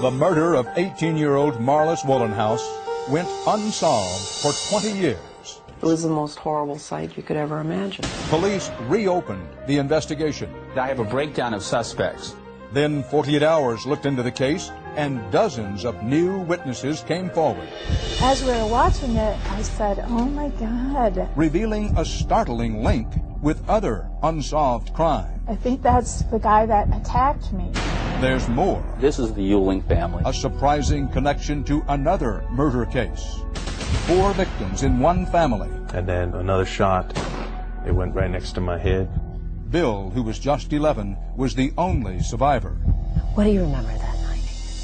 The murder of 18-year-old Marlys Wohlenhaus went unsolved for 20 years. It was the most horrible sight you could ever imagine. Police reopened the investigation. I have a breakdown of suspects. Then 48 Hours looked into the case, and dozens of new witnesses came forward, As we were watching it, I said, oh my God. revealing a startling link with other unsolved crimes. I think that's the guy that attacked me. There's more. This is the Ewing family. A surprising connection to another murder case. 4 victims in one family. And then another shot. It went right next to my head. Bill, who was just 11, was the only survivor. What do you remember that night?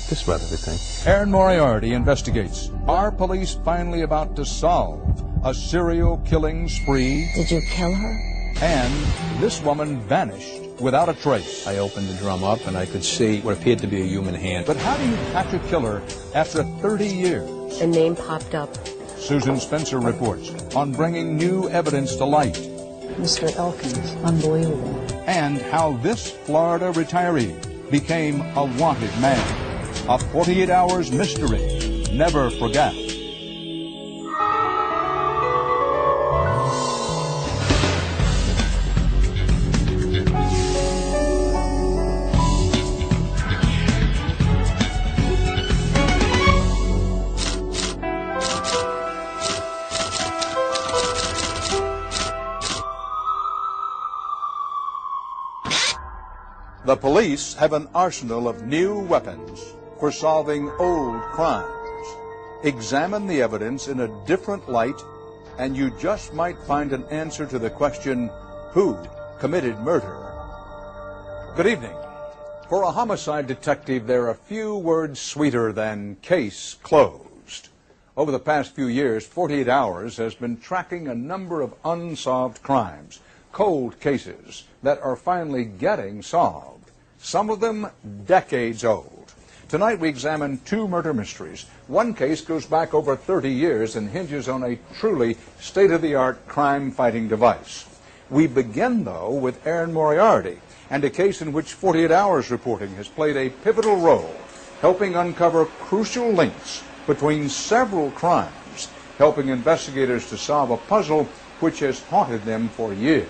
Just about everything. Aaron Moriarty investigates. Are police finally about to solve a serial killing spree? Did you kill her? And this woman vanished without a trace. I opened the drum up and I could see what appeared to be a human hand. But how do you catch a killer after 30 years? A name popped up. Susan Spencer reports on bringing new evidence to light. Mr. Elkins, unbelievable. And how this Florida retiree became a wanted man. A 48 Hours mystery. Never forget. The police have an arsenal of new weapons for solving old crimes. Examine the evidence in a different light, and you just might find an answer to the question, who committed murder? Good evening. For a homicide detective, there are few words sweeter than case closed. Over the past few years, 48 Hours has been tracking a number of unsolved crimes, cold cases that are finally getting solved. Some of them decades old. Tonight we examine 2 murder mysteries. One case goes back over 30 years and hinges on a truly state-of-the-art crime-fighting device. We begin, though, with Aaron Moriarty and a case in which 48 Hours reporting has played a pivotal role, helping uncover crucial links between several crimes, helping investigators to solve a puzzle which has haunted them for years.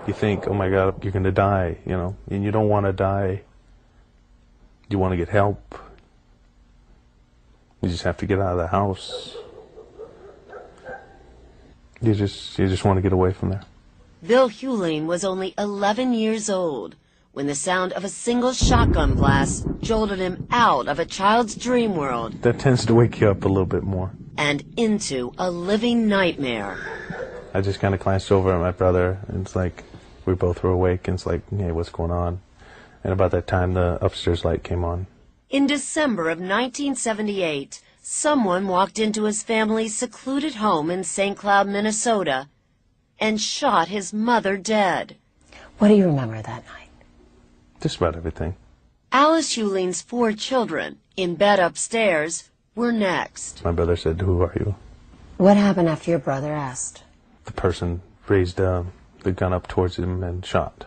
You think, oh my God, you're going to die, you know, and you don't want to die. You want to get help. You just have to get out of the house. You just want to get away from there. Bill Hewling was only 11 years old when the sound of a single shotgun blast jolted him out of a child's dream world. That tends to wake you up a little bit more. And into a living nightmare. I just kind of glanced over at my brother, and it's like we both were awake, and it's like, hey, what's going on? And about that time, the upstairs light came on. In December of 1978, someone walked into his family's secluded home in St. Cloud, Minnesota, and shot his mother dead. What do you remember that night? Just about everything. Alice Hewling's 4 children, in bed upstairs, were next. My brother said, who are you? What happened after your brother asked? The person raised the gun up towards him and shot.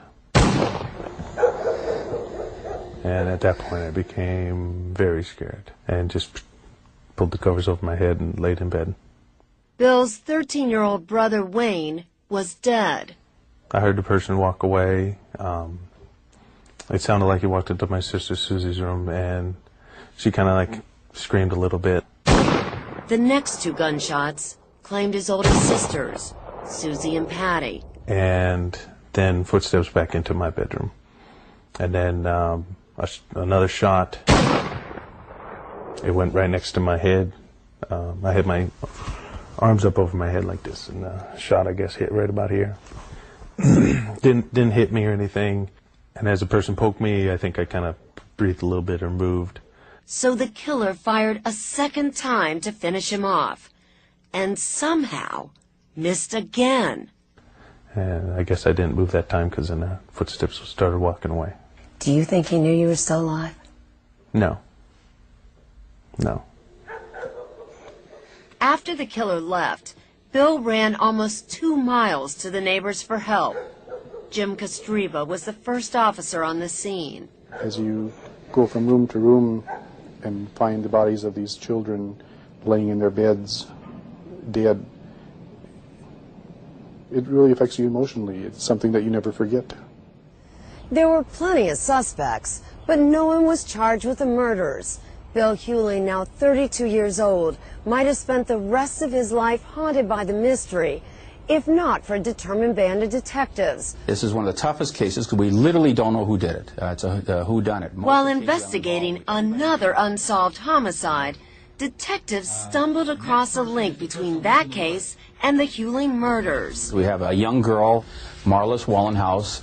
And at that point I became very scared and just pulled the covers over my head and laid in bed. Bill's 13-year-old brother Wayne was dead. I heard the person walk away. It sounded like he walked into my sister Susie's room, and she kind of like screamed a little bit. The next 2 gunshots claimed his older sisters, Susie and Patty. And then footsteps back into my bedroom. And then another shot. It went right next to my head. I had my arms up over my head like this, and the shot, I guess, hit right about here. Didn't hit me or anything. And as the person poked me, I think I kind of breathed a little bit or moved. So the killer fired a second time to finish him off, and somehow missed again. And I guess I didn't move that time because then the footsteps started walking away. Do you think he knew you were still alive? No. No. After the killer left, Bill ran almost 2 miles to the neighbors for help. Jim Kostreva was the first officer on the scene. As you go from room to room and find the bodies of these children laying in their beds, dead, it really affects you emotionally. It's something that you never forget. There were plenty of suspects, but no one was charged with the murders. Bill Hewling, now 32 years old, might have spent the rest of his life haunted by the mystery, if not for a determined band of detectives. This is one of the toughest cases because we literally don't know who did it. It's a whodunit. While investigating another unsolved homicide, detectives stumbled across a link between that case and the Hewling murders. We have a young girl, Marlys Wohlenhaus,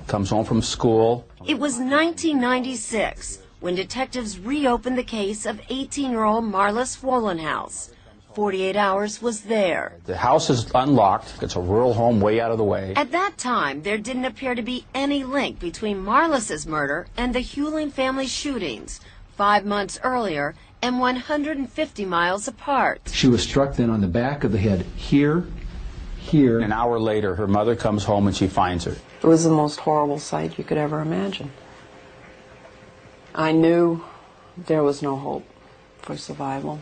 comes home from school. It was 1996 when detectives reopened the case of 18-year-old Marlys Wohlenhaus. 48 Hours was there. The house is unlocked. It's a rural home way out of the way. At that time, there didn't appear to be any link between Marlys's murder and the Hewling family shootings 5 months earlier and 150 miles apart. She was struck then on the back of the head here. An hour later, her mother comes home and she finds her. It was the most horrible sight you could ever imagine. I knew there was no hope for survival.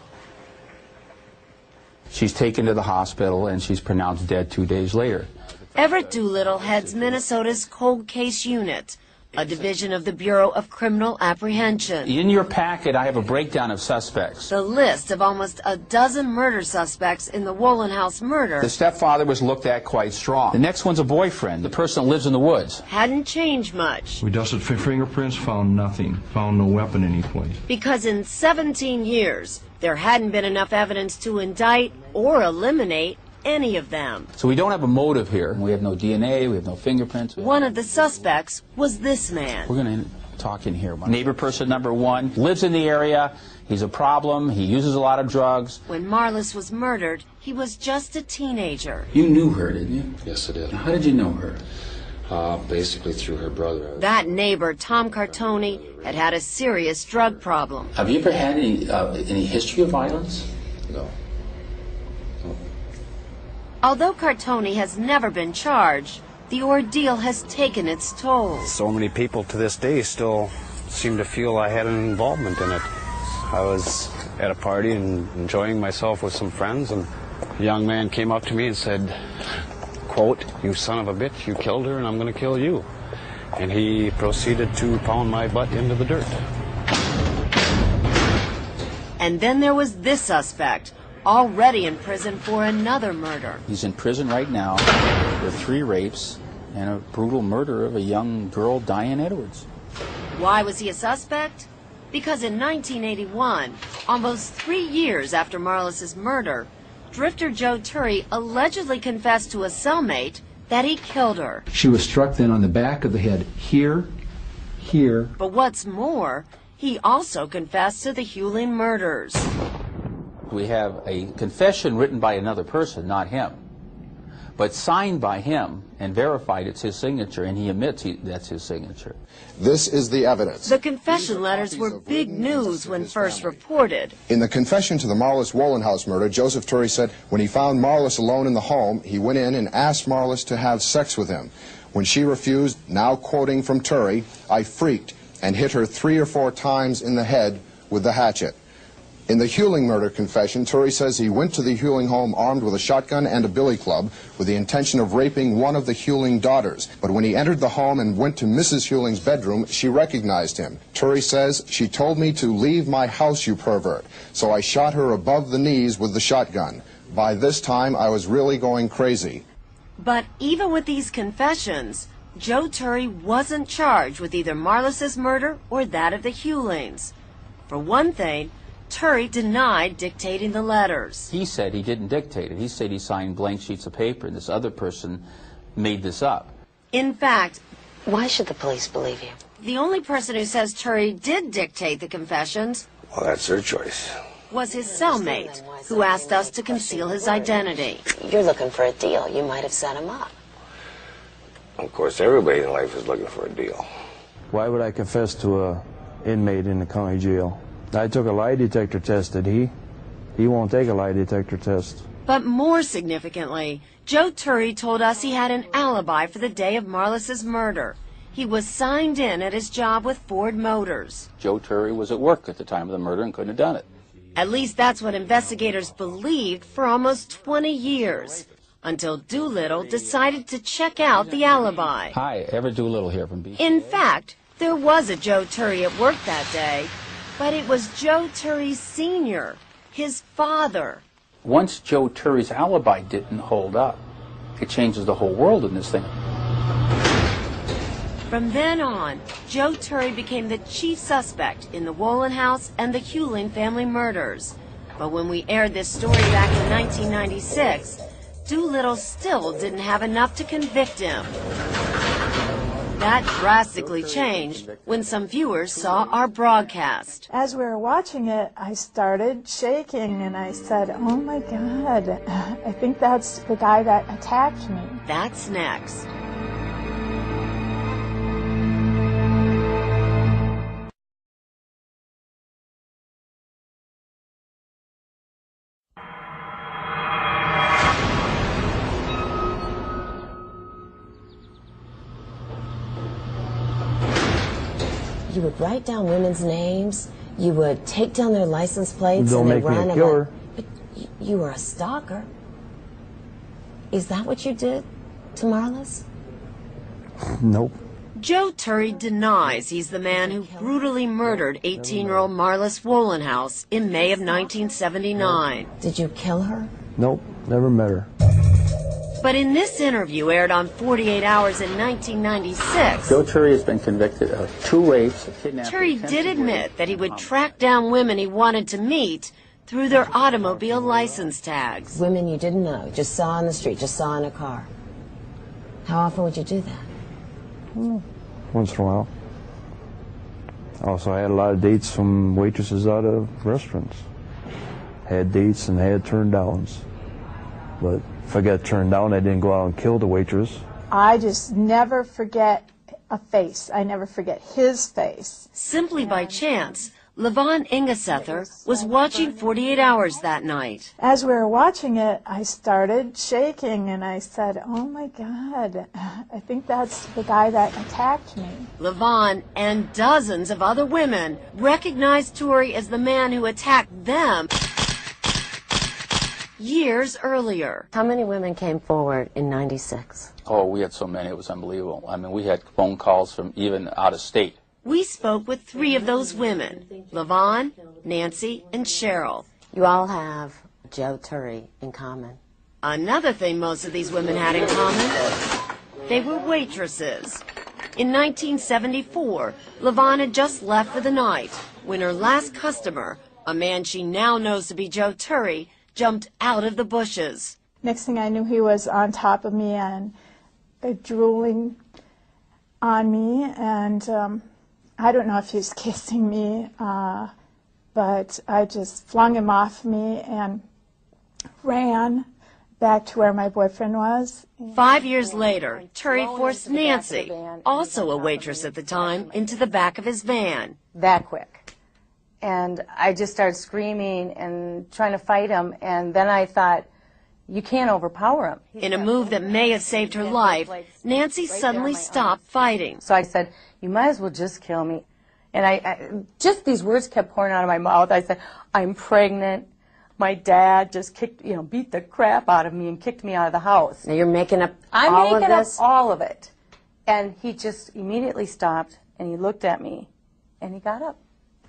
She's taken to the hospital and she's pronounced dead 2 days later. Everett Doolittle heads Minnesota's Cold Case Unit, a division of the Bureau of Criminal Apprehension. In your packet, I have a breakdown of suspects. The list of almost a dozen murder suspects in the Wohlenhaus murder The stepfather was looked at quite strong. The next one's a boyfriend, the person that lives in the woods. hadn't changed much, We dusted fingerprints, found nothing, found no weapon anyplace. because in 17 years, there hadn't been enough evidence to indict or eliminate any of them. So we don't have a motive here. We have no DNA, we have no fingerprints. One of the suspects was this man. We're going to talk in here. Neighbor person number 1 lives in the area. He's a problem. He uses a lot of drugs. When Marlys was murdered, he was just a teenager. You knew her, didn't you? Yes, I did. How did you know her? Basically through her brother. That neighbor, Tom Cartoni, had had a serious drug problem. Have you ever had any history of violence? No. Although Cartoni has never been charged, the ordeal has taken its toll. So many people to this day still seem to feel I had an involvement in it. I was at a party and enjoying myself with some friends, and a young man came up to me and said, quote, "You son of a bitch, you killed her and I'm going to kill you." And he proceeded to pound my butt into the dirt. And then there was this suspect, already in prison for another murder. He's in prison right now for 3 rapes and a brutal murder of a young girl, Diane Edwards. Why was he a suspect? Because in 1981, almost 3 years after Marlys's murder, drifter Joe Turry allegedly confessed to a cellmate that he killed her. She was struck then on the back of the head here. But what's more, he also confessed to the Hewling murders. We have a confession written by another person, not him, but signed by him and verified it's his signature, and he admits that's his signature. This is the evidence. The confession letters were big news when first reported. In the confession to the Marlys Wohlenhaus murder, Joseph Turry said when he found Marlys alone in the home, he went in and asked Marlys to have sex with him. When she refused, now quoting from Turry, "I freaked and hit her 3 or 4 times in the head with the hatchet." In the Hewling murder confession, Turry says he went to the Hewling home armed with a shotgun and a billy club with the intention of raping one of the Hewling daughters. But when he entered the home and went to Mrs. Hewling's bedroom, she recognized him. Turry says, "She told me to leave my house, you pervert. So I shot her above the knees with the shotgun. By this time, I was really going crazy." But even with these confessions, Joe Turry wasn't charged with either Marlys's murder or that of the Hewlings. For one thing, Turry denied dictating the letters. He said he didn't dictate it. He said he signed blank sheets of paper, and this other person made this up. In fact, why should the police believe you? The only person who says Turry did dictate the confessions, Well, that's their choice. was his cellmate, who asked us to conceal his identity. You're looking for a deal. You might have set him up. Of course, everybody in life is looking for a deal. Why would I confess to a inmate in the county jail? I took a lie detector test, did he? He won't take a lie detector test. But more significantly, Joe Turry told us he had an alibi for the day of Marlys's murder. He was signed in at his job with Ford Motors. Joe Turry was at work at the time of the murder and couldn't have done it. At least that's what investigators believed for almost 20 years, until Doolittle decided to check out the alibi. Hi, Everett Doolittle here from BC. In fact, there was a Joe Turry at work that day, but it was Joe Turry Sr., his father. Once Joe Turry's alibi didn't hold up, it changes the whole world in this thing. From then on, Joe Turry became the chief suspect in the Wohlenhaus and the Huling family murders. But when we aired this story back in 1996, Doolittle still didn't have enough to convict him. That drastically changed when some viewers saw our broadcast. As we were watching it, I started shaking and I said, oh my God, I think that's the guy that attacked me. That's next. You would write down women's names, you would take down their license plates, Don't and then make me run a killer. But you were a stalker. Is that what you did to Marlys? Nope. Joe Turry denies he's the man who brutally murdered 18-year-old Marlys Wohlenhaus in May of 1979. Did you kill her? Nope. Never met her. But in this interview aired on 48 Hours in 1996, Joe Turry has been convicted of 2 rapes, a kidnapping. Turry did admit that he would track down women he wanted to meet through their automobile license tags. Women you didn't know, just saw on the street, just saw in a car. How often would you do that? Once in a while. Also, I had a lot of dates from waitresses out of restaurants. Had dates and had turn downs. But if I got turned down, I didn't go out and kill the waitress. I just never forget a face. I never forget his face. Simply by chance, Levon Ingesether was watching 48 Hours that night. As we were watching it, I started shaking and I said, oh my God, I think that's the guy that attacked me. Levon and dozens of other women recognized Turry as the man who attacked them years earlier. How many women came forward in 96? Oh, we had so many, it was unbelievable. I mean, we had phone calls from even out of state. We spoke with 3 of those women, Levon, Nancy, and Cheryl. You all have Joe Turry in common. Another thing most of these women had in common, they were waitresses. In 1974, Levon had just left for the night when her last customer, a man she now knows to be Joe Turry, jumped out of the bushes. Next thing I knew, he was on top of me and drooling on me, and I don't know if he was kissing me, but I just flung him off me and ran back to where my boyfriend was. 5 years later, Turry forced Nancy, also a waitress at the time, into the back of his van. That quick. And I just started screaming and trying to fight him, and then I thought, you can't overpower him. In a move that may have saved her life, Nancy suddenly stopped fighting. So I said, you might as well just kill me. And I just these words kept pouring out of my mouth. I said, I'm pregnant. My dad just beat the crap out of me and kicked me out of the house. Now you're making up I'm all making of this? up all of it. And he just immediately stopped, and he looked at me, and he got up.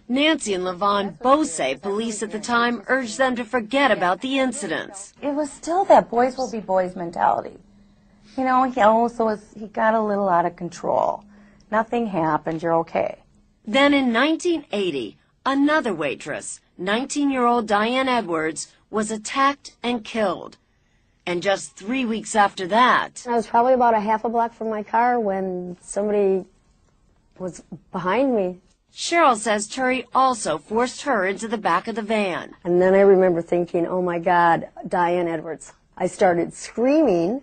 Nancy and Levon both say police at the time urged them to forget about the incidents. It was still that boys will be boys mentality. You know, he got a little out of control. Nothing happened, you're okay. Then in 1980, another waitress, 19-year-old Diane Edwards, was attacked and killed. And just 3 weeks after that, I was probably about a half a block from my car when somebody was behind me. Cheryl says Turry also forced her into the back of the van. And then I remember thinking, oh my God, Diane Edwards. I started screaming,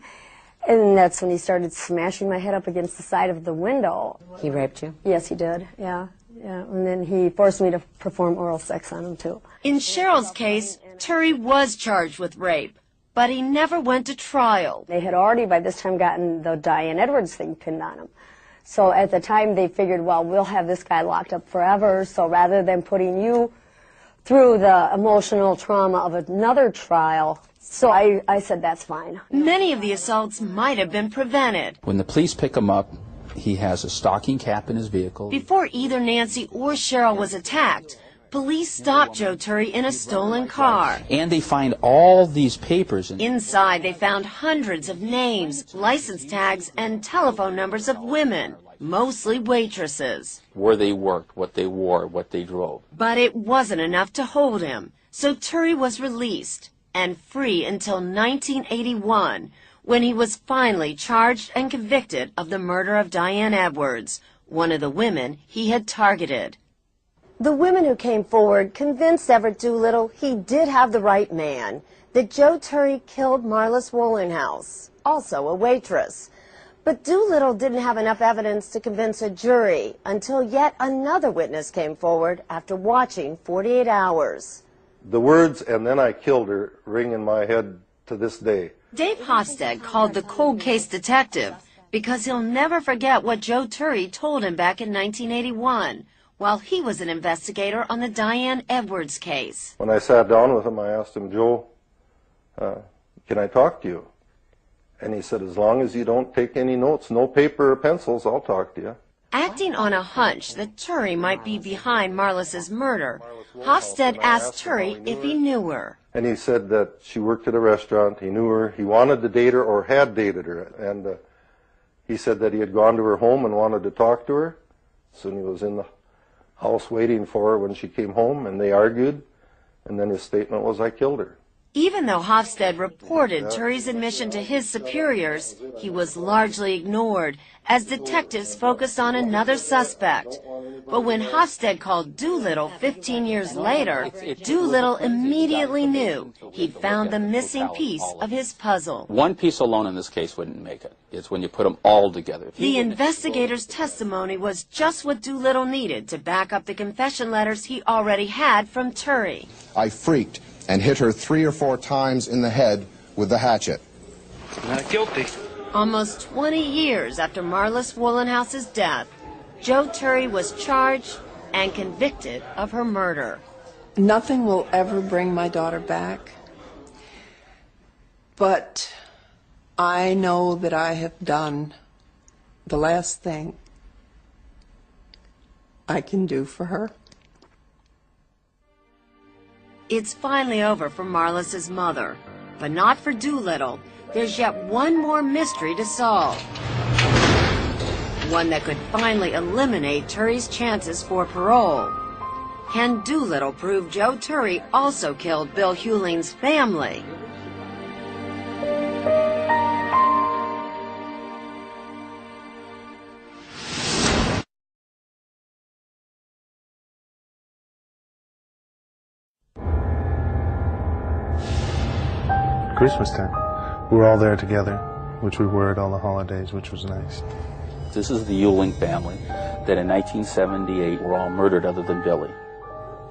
and that's when he started smashing my head up against the side of the window. He raped you? Yes, he did, yeah. And then he forced me to perform oral sex on him, too. In Cheryl's case, Turry was charged with rape, but he never went to trial. They had already by this time gotten the Diane Edwards thing pinned on him. So at the time they figured, well, we'll have this guy locked up forever, so rather than putting you through the emotional trauma of another trial, so I said that's fine. Many of the assaults might have been prevented. When the police pick him up, he has a stocking cap in his vehicle. Before either Nancy or Cheryl was attacked, police stopped Joe Turry in a stolen car. And they find all these papers. Inside, they found hundreds of names, license tags, and telephone numbers of women, mostly waitresses. Where they worked, what they wore, what they drove. But it wasn't enough to hold him, so Turry was released and free until 1981, when he was finally charged and convicted of the murder of Diane Edwards, one of the women he had targeted. The women who came forward convinced Everett Doolittle he did have the right man, that Joe Turry killed Marlys Wohlenhaus, also a waitress. But Doolittle didn't have enough evidence to convince a jury until yet another witness came forward after watching 48 hours. The words, "and then I killed her," ring in my head to this day. Dave Hofstad called the cold case detective because he'll never forget what Joe Turry told him back in 1981 while he was an investigator on the Diane Edwards case. When I sat down with him, I asked him, "Joe, can I talk to you?" And he said, "As long as you don't take any notes, no paper or pencils, I'll talk to you." Acting on a hunch that Turry might be behind Marlys's murder, Hofstad asked Turry if he knew her. And he said that she worked at a restaurant, he knew her, he wanted to date her or had dated her. And he said that he had gone to her home and wanted to talk to her. So he was in the house waiting for her when she came home, and they argued. And then his statement was, "I killed her." Even though Hofstad reported Turry's admission to his superiors, he was largely ignored as detectives focused on another suspect. But when Hofstad called Doolittle 15 years later, Doolittle immediately knew he'd found the missing piece of his puzzle. One piece alone in this case wouldn't make it. It's when you put them all together. The investigator's testimony was just what Doolittle needed to back up the confession letters he already had from Turry. I freaked and hit her 3 or 4 times in the head with the hatchet. Not guilty. Almost 20 years after Marlys Wohlenhaus's death, Joe Turry was charged and convicted of her murder. Nothing will ever bring my daughter back, but I know that I have done the last thing I can do for her. It's finally over for Marlys's mother, but not for Doolittle. There's yet one more mystery to solve. One that could finally eliminate Turry's chances for parole. Can Doolittle prove Joe Turry also killed Bill Hewling's family? Christmas time. We were all there together, which we were at all the holidays, which was nice. This is the Hewling family that in 1978 were all murdered other than Billy.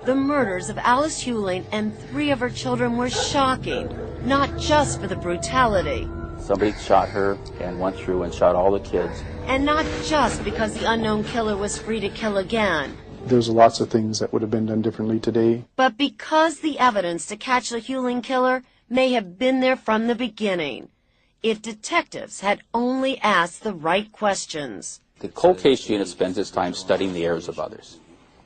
The murders of Alice Hewling and 3 of her children were shocking, not just for the brutality. Somebody shot her and went through and shot all the kids. And not just because the unknown killer was free to kill again. There's lots of things that would have been done differently today. But because the evidence to catch the Hewling killer may have been there from the beginning, if detectives had only asked the right questions. The cold case unit spends its time studying the errors of others,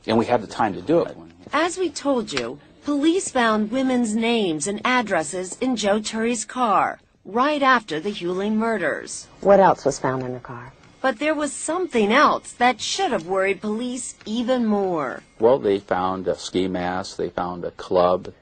and we had the time to do it. As we told you, police found women's names and addresses in Joe Turry's car right after the Hewling murders. What else was found in the car? But there was something else that should have worried police even more. Well, they found a ski mask, they found a club.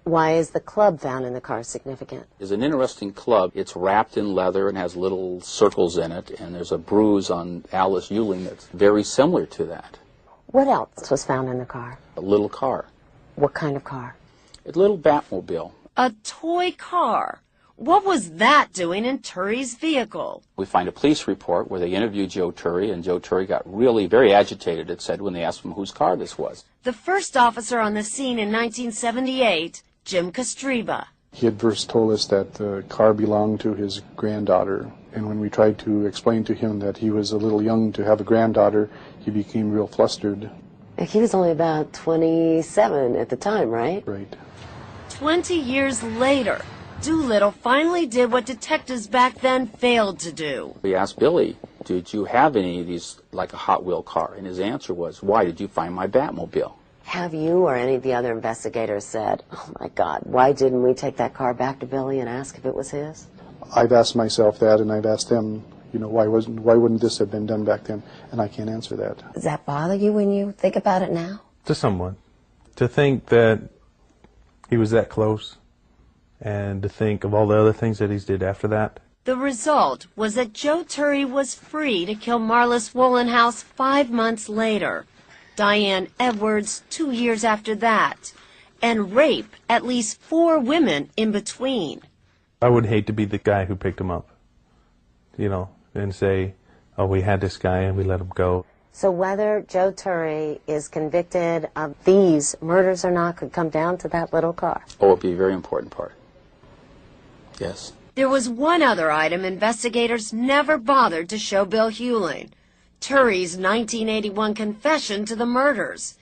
Why is the club found in the car significant? It's an interesting club. It's wrapped in leather and has little circles in it, and there's a bruise on Alice Hewling that's very similar to that. What else was found in the car? A little car. What kind of car? A little Batmobile. A toy car. What was that doing in Turry's vehicle? We find a police report where they interviewed Joe Turry, and Joe Turry got really very agitated, it said, when they asked him whose car this was. The first officer on the scene in 1978, Jim Kostreba. He had first told us that the car belonged to his granddaughter, and when we tried to explain to him that he was a little young to have a granddaughter, he became real flustered. He was only about 27 at the time, right? Right. 20 years later, Doolittle finally did what detectives back then failed to do. We asked Billy, did you have any of these, like a Hot Wheel car? And his answer was, why did you find my Batmobile? Have you or any of the other investigators said, oh my God, why didn't we take that car back to Billy and ask if it was his? I've asked myself that, and I've asked them, you know, why wouldn't this have been done back then? And I can't answer that. Does that bother you when you think about it now? To someone. To think that he was that close, and to think of all the other things that he's did after that. The result was that Joe Turry was free to kill Marlys Wohlenhaus 5 months later, Diane Edwards 2 years after that, and rape at least 4 women in between. I would hate to be the guy who picked him up, you know, and say, oh, we had this guy and we let him go. So whether Joe Turry is convicted of these murders or not could come down to that little car. Oh, it would be a very important part. Yes. There was one other item investigators never bothered to show Bill Huling, Turry's 1981 confession to the murders.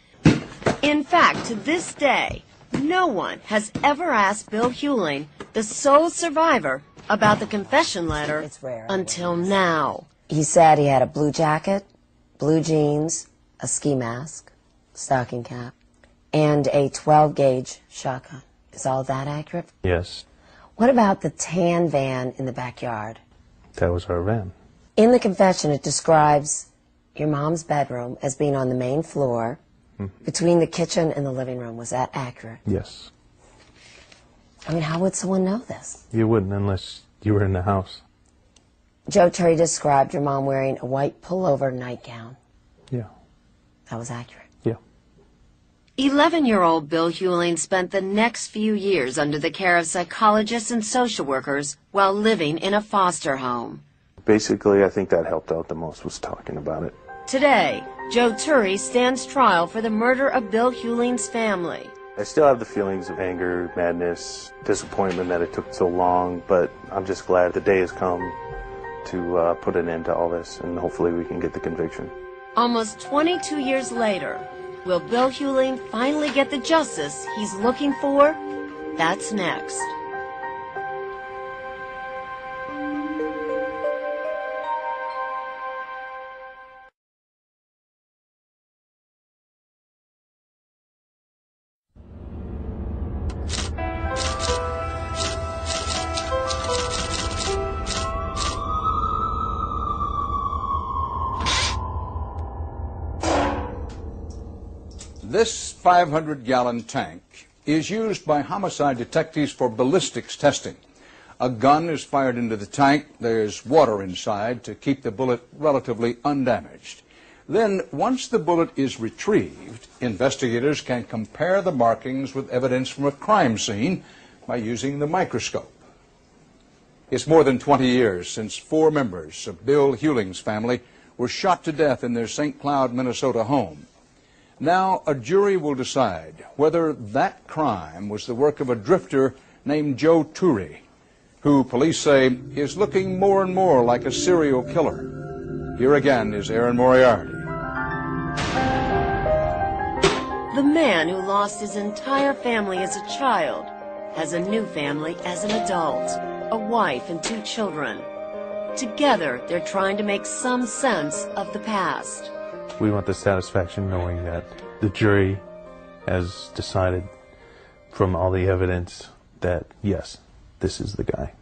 In fact, to this day, no one has ever asked Bill Huling, the sole survivor, about the confession letter until now. He said he had a blue jacket, blue jeans, a ski mask, stocking cap, and a 12-gauge shotgun. Is all that accurate? Yes. What about the tan van in the backyard? That was our van. In the confession, it describes your mom's bedroom as being on the main floor, between the kitchen and the living room. Was that accurate? Yes. I mean, how would someone know this? You wouldn't unless you were in the house. Joe Turry described your mom wearing a white pullover nightgown. Yeah. That was accurate. Yeah. 11-year-old Bill Huling spent the next few years under the care of psychologists and social workers while living in a foster home. Basically, I think that helped out the most, was talking about it. Today, Joe Turry stands trial for the murder of Bill Huling's family. I still have the feelings of anger, madness, disappointment that it took so long, but I'm just glad the day has come to put an end to all this, and hopefully we can get the conviction. Almost 22 years later, will Bill Huling finally get the justice he's looking for? That's next. This 500-gallon tank is used by homicide detectives for ballistics testing. A gun is fired into the tank. There's water inside to keep the bullet relatively undamaged. Then, once the bullet is retrieved, investigators can compare the markings with evidence from a crime scene by using the microscope. It's more than 20 years since 4 members of Bill Huling's family were shot to death in their St. Cloud, Minnesota home. Now, a jury will decide whether that crime was the work of a drifter named Joe Turry, who police say is looking more and more like a serial killer. Here again is Aaron Moriarty. The man who lost his entire family as a child has a new family as an adult, a wife and 2 children. Together, they're trying to make some sense of the past. We want the satisfaction knowing that the jury has decided from all the evidence that, yes, this is the guy.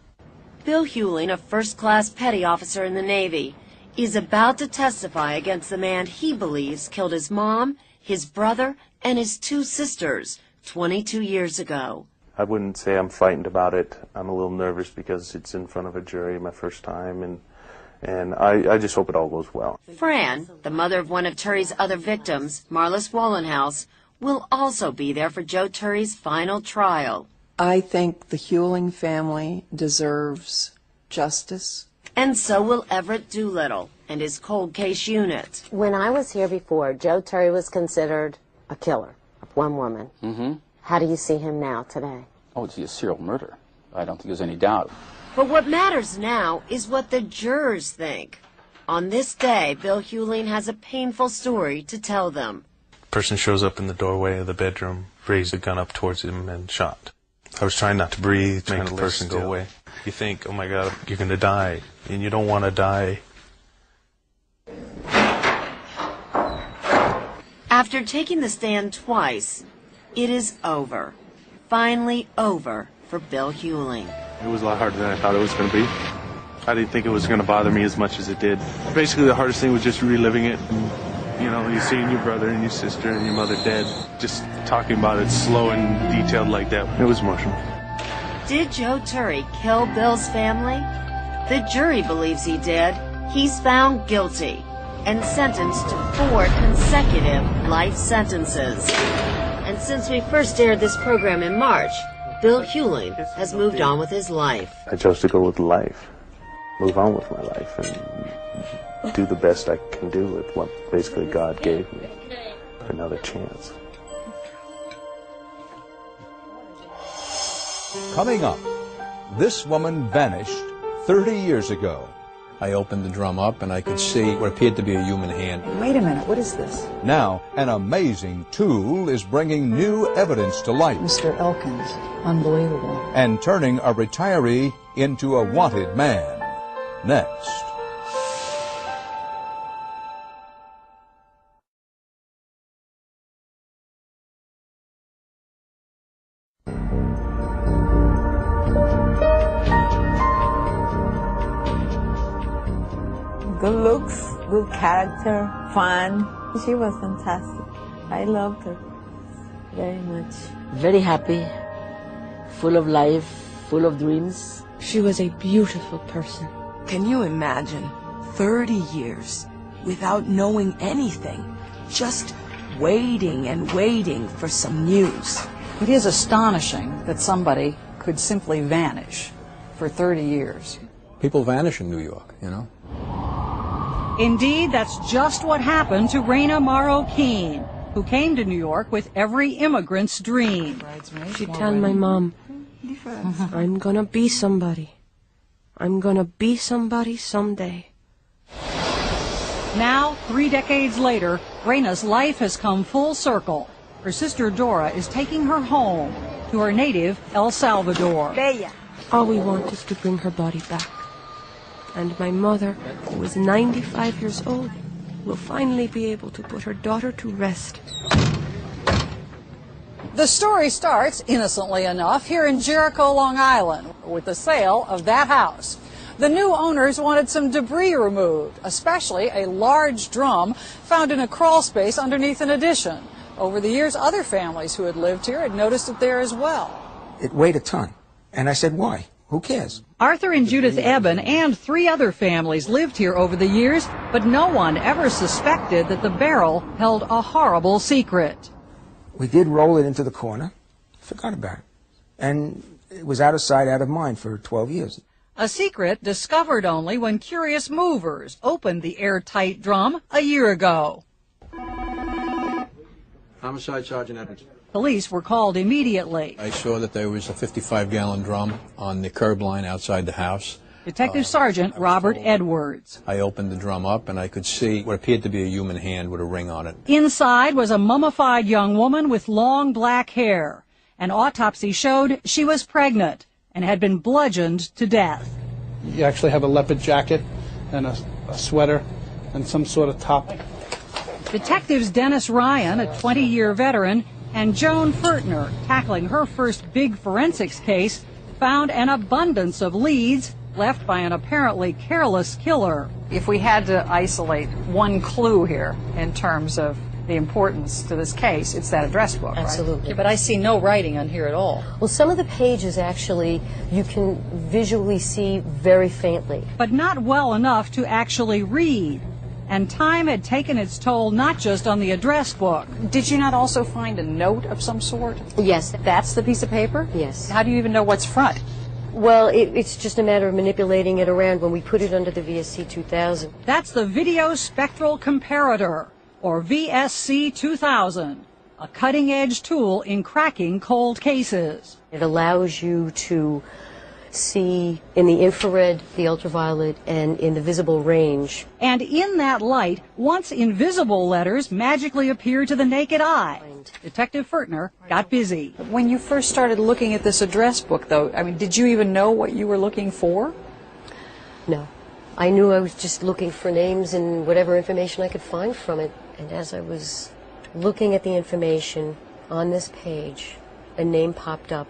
Bill Huling, a first-class petty officer in the Navy, is about to testify against the man he believes killed his mom, his brother, and his 2 sisters 22 years ago. I wouldn't say I'm frightened about it. I'm a little nervous because it's in front of a jury my first time, and I just hope it all goes well. Fran, the mother of one of Turry's other victims, Marlys Wohlenhaus, will also be there for Joe Turry's final trial. I think the Huling family deserves justice. And so will Everett Doolittle and his cold case unit. When I was here before, Joe Turry was considered a killer of one woman. Mm-hmm. How do you see him now, today? Oh, is he a serial murderer? I don't think there's any doubt. But what matters now is what the jurors think. On this day, Bill Huling has a painful story to tell them. Person shows up in the doorway of the bedroom, raised a gun up towards him and shot. I was trying not to breathe, trying to let the person go away. You think, oh my God, you're going to die, and you don't want to die. After taking the stand twice, it is over. Finally over for Bill Huling. It was a lot harder than I thought it was going to be. I didn't think it was going to bother me as much as it did. Basically, the hardest thing was just reliving it. And, you know, you seeing your brother and your sister and your mother dead. Just talking about it slow and detailed like that. It was emotional. Did Joe Turry kill Bill's family? The jury believes he did. He's found guilty and sentenced to 4 consecutive life sentences. And since we first aired this program in March, Bill Huling has moved on with his life. I chose to go with life, move on with my life, and do the best I can do with what basically God gave me. Another chance. Coming up, this woman vanished 30 years ago. I opened the drum up and I could see what appeared to be a human hand. Wait a minute, what is this? Now, an amazing tool is bringing new evidence to light. Mr. Elkins, unbelievable. And turning a retiree into a wanted man. Next. Good looks, good character, fun. She was fantastic. I loved her very much. Very happy, full of life, full of dreams. She was a beautiful person. Can you imagine 30 years without knowing anything, just waiting and waiting for some news? It is astonishing that somebody could simply vanish for 30 years. People vanish in New York, you know. Indeed, that's just what happened to Raina Morrow Keene, who came to New York with every immigrant's dream. She tell my mom, I'm gonna be somebody. I'm gonna be somebody someday. Now, 3 decades later, Raina's life has come full circle. Her sister Dora is taking her home to her native El Salvador. All we want is to bring her body back. And my mother, who is 95 years old, will finally be able to put her daughter to rest. The story starts, innocently enough, here in Jericho, Long Island, with the sale of that house. The new owners wanted some debris removed, especially a large drum found in a crawl space underneath an addition. Over the years, other families who had lived here had noticed it there as well. It weighed a ton. And I said, why? Who cares? Arthur and Judith Eben and 3 other families lived here over the years, but no one ever suspected that the barrel held a horrible secret. We did roll it into the corner, forgot about it. And it was out of sight, out of mind for 12 years. A secret discovered only when curious movers opened the airtight drum a year ago. Homicide Sergeant Edwards. Police were called immediately. I saw that there was a 55-gallon drum on the curb line outside the house. Detective Sergeant Robert Edwards. I opened the drum up and I could see what appeared to be a human hand with a ring on it. Inside was a mummified young woman with long black hair. An autopsy showed she was pregnant and had been bludgeoned to death. You actually have a leopard jacket and a sweater and some sort of top. Detectives Dennis Ryan, a 20-year veteran, and Joan Furtner, tackling her first big forensics case, found an abundance of leads left by an apparently careless killer. If we had to isolate one clue here in terms of the importance to this case, it's that address book, Absolutely. right? Yeah, but I see no writing on here at all. Well, some of the pages actually you can visually see very faintly. But not well enough to actually read. And time had taken its toll not just on the address book. Did you not also find a note of some sort? Yes. That's the piece of paper? Yes. How do you even know what's front? Well, it's just a matter of manipulating it around when we put it under the VSC 2000. That's the Video Spectral Comparator, or VSC 2000, a cutting-edge tool in cracking cold cases. It allows you to see in the infrared, the ultraviolet, and in the visible range. And in that light, once invisible letters magically appear to the naked eye. Detective Furtner got busy. When you first started looking at this address book, though, I mean, did you even know what you were looking for? No. I knew I was just looking for names and whatever information I could find from it. And as I was looking at the information on this page, a name popped up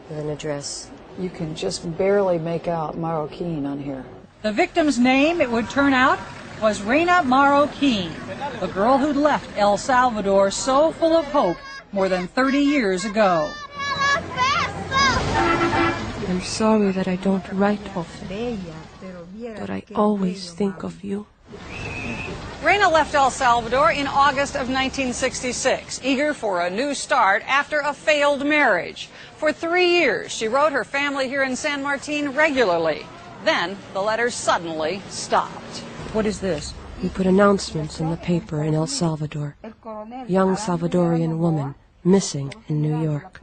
with an address. You can just barely make out Marroquin on here. The victim's name, it would turn out, was Reina Marroquin, the girl who'd left El Salvador so full of hope more than 30 years ago. I'm sorry that I don't write often, but I always think of you. Reina left El Salvador in August of 1966, eager for a new start after a failed marriage. For 3 years, she wrote her family here in San Martin regularly. Then the letters suddenly stopped. What is this? We put announcements in the paper in El Salvador. Young Salvadorian woman missing in New York.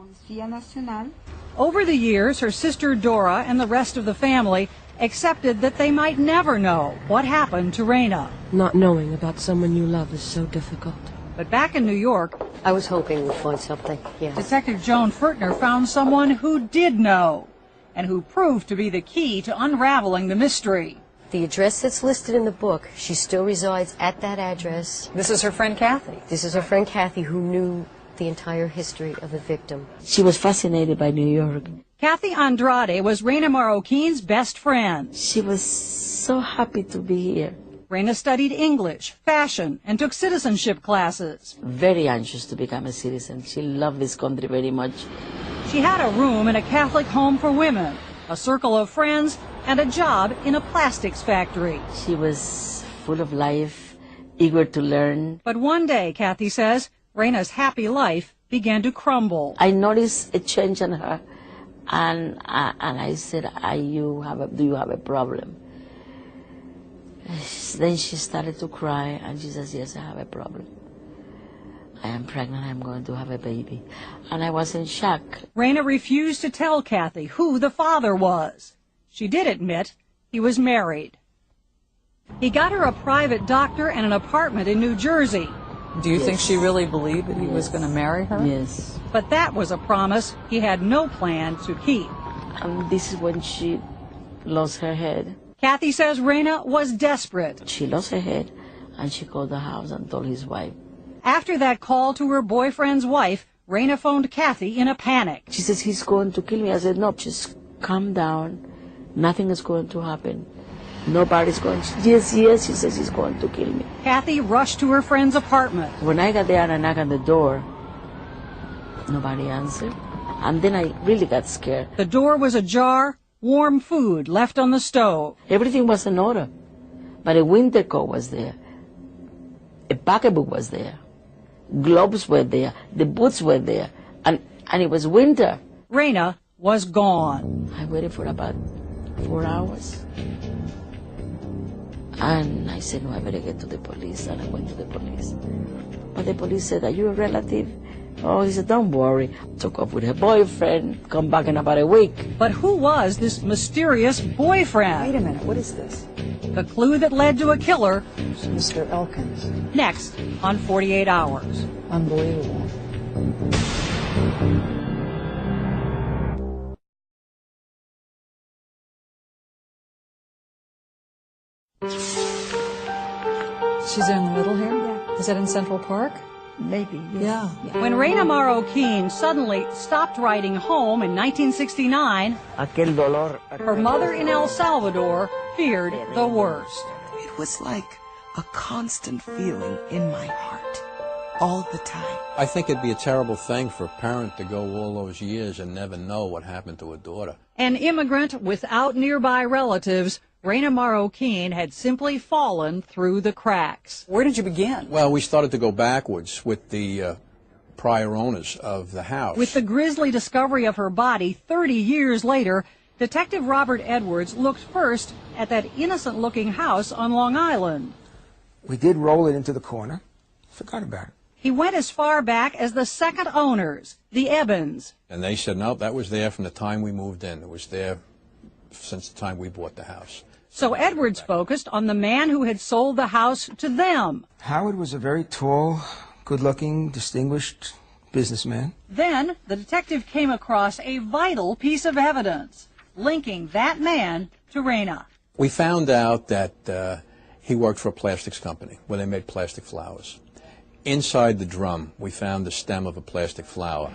Over the years, her sister Dora and the rest of the family accepted that they might never know what happened to Reina. Not knowing about someone you love is so difficult. But back in New York, I was hoping we'd find something, yes. Detective Joan Furtner found someone who did know, and who proved to be the key to unraveling the mystery. The address that's listed in the book, she still resides at that address. This is her friend Kathy. This is her friend Kathy, who knew the entire history of the victim. She was fascinated by New York. Kathy Andrade was Reina Marroquin's best friend. She was so happy to be here. Reina studied English, fashion, and took citizenship classes. Very anxious to become a citizen. She loved this country very much. She had a room in a Catholic home for women, a circle of friends, and a job in a plastics factory. She was full of life, eager to learn. But one day, Kathy says, Reina's happy life began to crumble. I noticed a change in her, and I said, do you have a problem? Then she started to cry, and she says, yes, I have a problem. I am pregnant, I'm going to have a baby. And I was in shock. Reina refused to tell Kathy who the father was. She did admit he was married. He got her a private doctor and an apartment in New Jersey. Do you think she really believed that he was going to marry her? Yes. But that was a promise he had no plan to keep. And this is when she lost her head. Kathy says Reina was desperate. She lost her head, and she called the house and told his wife. After that call to her boyfriend's wife, Reina phoned Kathy in a panic. She says, he's going to kill me. I said, no, just calm down. Nothing is going to happen. Nobody's going to... Yes, she says he's going to kill me. Kathy rushed to her friend's apartment. When I got there and I knocked on the door, nobody answered. And then I really got scared. The door was ajar, warm food left on the stove. Everything was in order. But a winter coat was there. A pocketbook was there. Gloves were there. The boots were there. And it was winter. Reina was gone. I waited for about 4 hours. And I said, no, I better get to the police. And I went to the police. But the police said, are you a relative? Oh, he said, don't worry. Took off with her boyfriend, come back in about a week. But who was this mysterious boyfriend? Wait a minute, what is this? The clue that led to a killer. Mr. Elkins. Next on 48 Hours. Unbelievable. She's in the middle here? Yeah. Is that in Central Park? Maybe, yes. Yeah. When Reina Marroquin suddenly stopped writing home in 1969, her mother in El Salvador feared the worst. It was like a constant feeling in my heart, all the time. I think it'd be a terrible thing for a parent to go all those years and never know what happened to a daughter. An immigrant without nearby relatives, Reina Marroquin had simply fallen through the cracks. Where did you begin? Well, we started to go backwards with the prior owners of the house. With the grisly discovery of her body 30 years later, Detective Robert Edwards looked first at that innocent-looking house on Long Island. We did roll it into the corner. Forgot about it. He went as far back as the second owners, the Ebbins. And they said, no, that was there from the time we moved in. It was there since the time we bought the house. So Edwards focused on the man who had sold the house to them. Howard was a very tall, good-looking, distinguished businessman. Then the detective came across a vital piece of evidence linking that man to Rena. We found out that he worked for a plastics company where they made plastic flowers. Inside the drum, we found the stem of a plastic flower.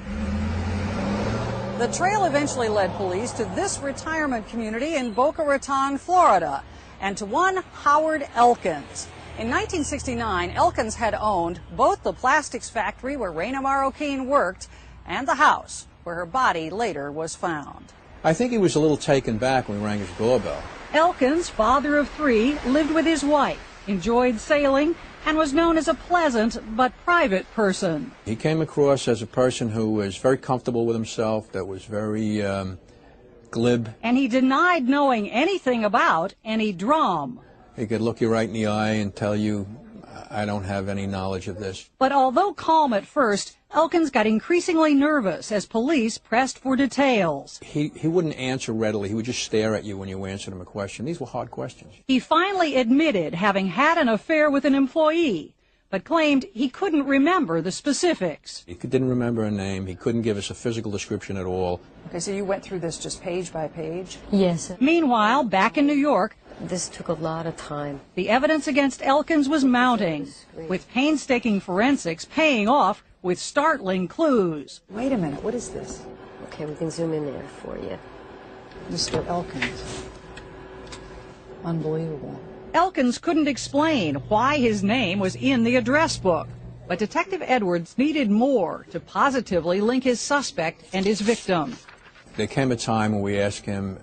The trail eventually led police to this retirement community in Boca Raton, Florida, and to one Howard Elkins. In 1969, Elkins had owned both the plastics factory where Rena Marroquin worked and the house where her body later was found. I think he was a little taken back when we rang his doorbell. Elkins, father of 3, lived with his wife, enjoyed sailing, and was known as a pleasant but private person. He came across as a person who was very comfortable with himself, that was very glib. And he denied knowing anything about any drum. He could look you right in the eye and tell you, I don't have any knowledge of this. But although calm at first, Elkins got increasingly nervous as police pressed for details. He wouldn't answer readily. He would just stare at you when you answered him a question. These were hard questions. He finally admitted having had an affair with an employee, but claimed he couldn't remember the specifics. He didn't remember her name. He couldn't give us a physical description at all. Okay, so you went through this just page by page? Yes. Meanwhile, back in New York, this took a lot of time. The evidence against Elkins was mounting, with painstaking forensics paying off with startling clues. Wait a minute, what is this? Okay, we can zoom in there for you. Mr. Elkins. Unbelievable. Elkins couldn't explain why his name was in the address book, but Detective Edwards needed more to positively link his suspect and his victim. There came a time when we asked him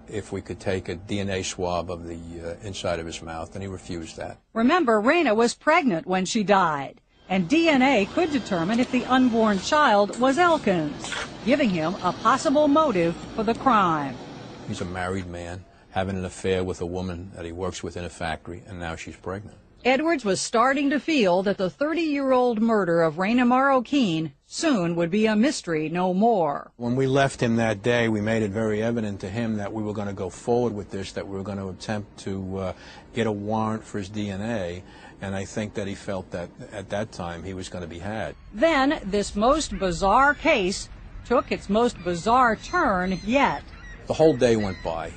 if we could take a DNA swab of the inside of his mouth, and he refused that. Remember, Rena was pregnant when she died, and DNA could determine if the unborn child was Elkins, giving him a possible motive for the crime. He's a married man, having an affair with a woman that he works with in a factory, and now she's pregnant. Edwards was starting to feel that the 30-year-old murder of Rena Marroquin soon would be a mystery no more. When we left him that day, we made it very evident to him that we were going to go forward with this, that we were going to attempt to get a warrant for his DNA, and I think that he felt that at that time he was going to be had. Then this most bizarre case took its most bizarre turn yet. The whole day went by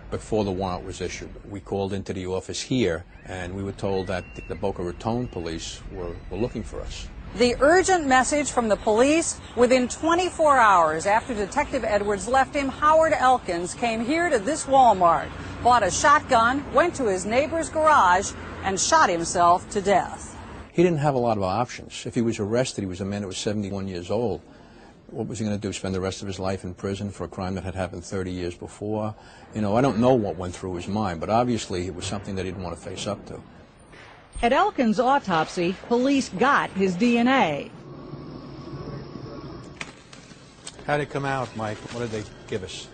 before the warrant was issued. We called into the office here, and we were told that the Boca Raton police were looking for us. The urgent message from the police: within 24 hours after Detective Edwards left him, Howard Elkins came here to this Walmart, bought a shotgun, went to his neighbor's garage, and shot himself to death. He didn't have a lot of options. If he was arrested, he was a man that was 71 years old. What was he going to do, spend the rest of his life in prison for a crime that had happened 30 years before? You know, I don't know what went through his mind, but obviously it was something that he didn't want to face up to. At Elkins' autopsy, police got his DNA. How did it come out, Mike? What did they give us?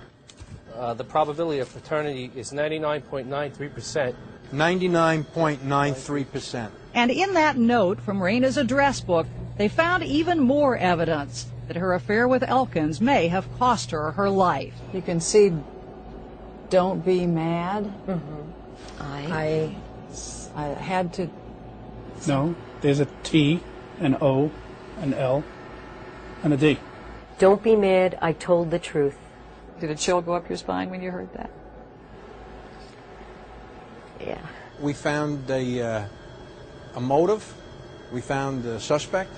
The probability of paternity is 99.93%. 99.93%. And in that note from Rena's address book, they found even more evidence that her affair with Elkins may have cost her her life. You can see, don't be mad. I had to... No, there's a T, an O, an L, and a D. Don't be mad, I told the truth. Did a chill go up your spine when you heard that? Yeah. We found a motive. We found a suspect.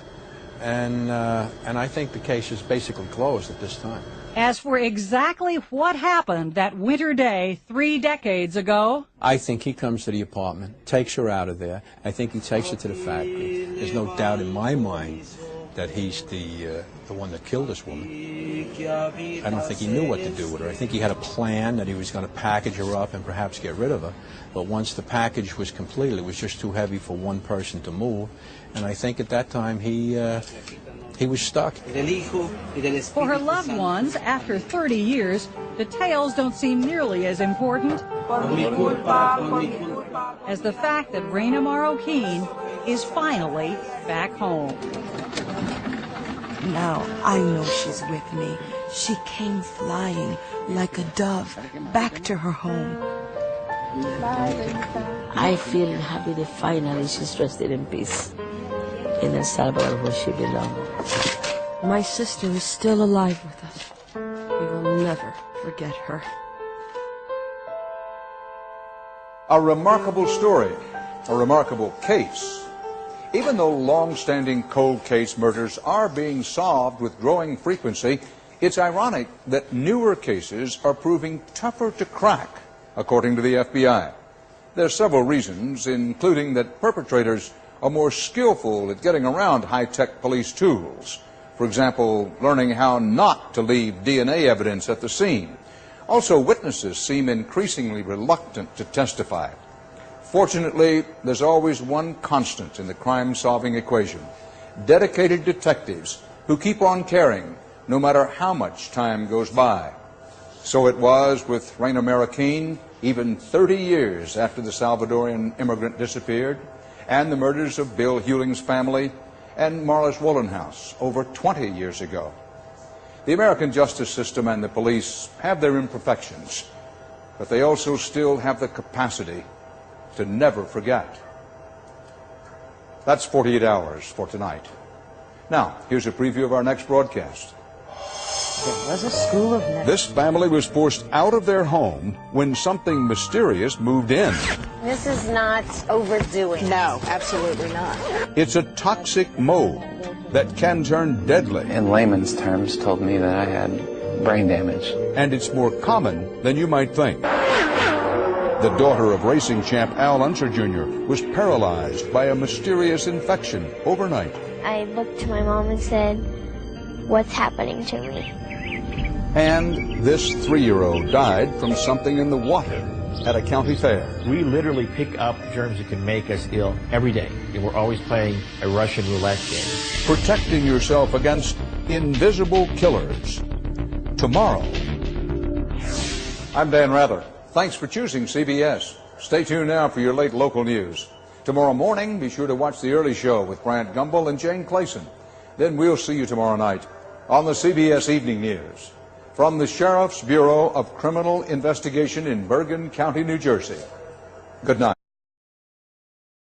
And I think the case is basically closed at this time. As for exactly what happened that winter day 3 decades ago, I think he comes to the apartment, takes her out of there. I think he takes her to the factory. There's no doubt in my mind that he's the one that killed this woman. I don't think he knew what to do with her. I think he had a plan that he was going to package her up and perhaps get rid of her. But once the package was completed, it was just too heavy for one person to move. And I think at that time he was stuck. for her loved ones, after 30 years, details don't seem nearly as important as the fact that Rena Marroquin is finally back home. Now I know she's with me. She came flying like a dove back to her home. I feel happy that finally she's rested in peace in El Salvador where she belongs. My sister is still alive with us. We will never forget her. A remarkable story, a remarkable case. Even though long-standing cold case murders are being solved with growing frequency, it's ironic that newer cases are proving tougher to crack, according to the FBI. There are several reasons, including that perpetrators are more skillful at getting around high-tech police tools. For example, learning how not to leave DNA evidence at the scene. Also, witnesses seem increasingly reluctant to testify. Fortunately, there's always one constant in the crime-solving equation: dedicated detectives who keep on caring no matter how much time goes by. So it was with Raina Marroquin, even 30 years after the Salvadorian immigrant disappeared, and the murders of Bill Hewling's family, and Marlys Wohlenhaus over 20 years ago. The American justice system and the police have their imperfections, but they also still have the capacity to never forget. That's 48 hours for tonight. Now, here's a preview of our next broadcast. There was a school of medicine. This family was forced out of their home when something mysterious moved in. This is not overdoing. No, absolutely not. It's a toxic mold that can turn deadly. In layman's terms, told me that I had brain damage. And it's more common than you might think. The daughter of racing champ Al Unser Jr. was paralyzed by a mysterious infection overnight. I looked to my mom and said, "What's happening to me?" And this 3-year-old died from something in the water at a county fair. We literally pick up germs that can make us ill every day. And we're always playing a Russian roulette game. Protecting yourself against invisible killers. Tomorrow. I'm Dan Rather. Thanks for choosing CBS. Stay tuned now for your late local news. Tomorrow morning, be sure to watch The Early Show with Bryant Gumbel and Jane Clayson. Then we'll see you tomorrow night on the CBS Evening News. From the Sheriff's Bureau of Criminal Investigation in Bergen County, New Jersey. Good night.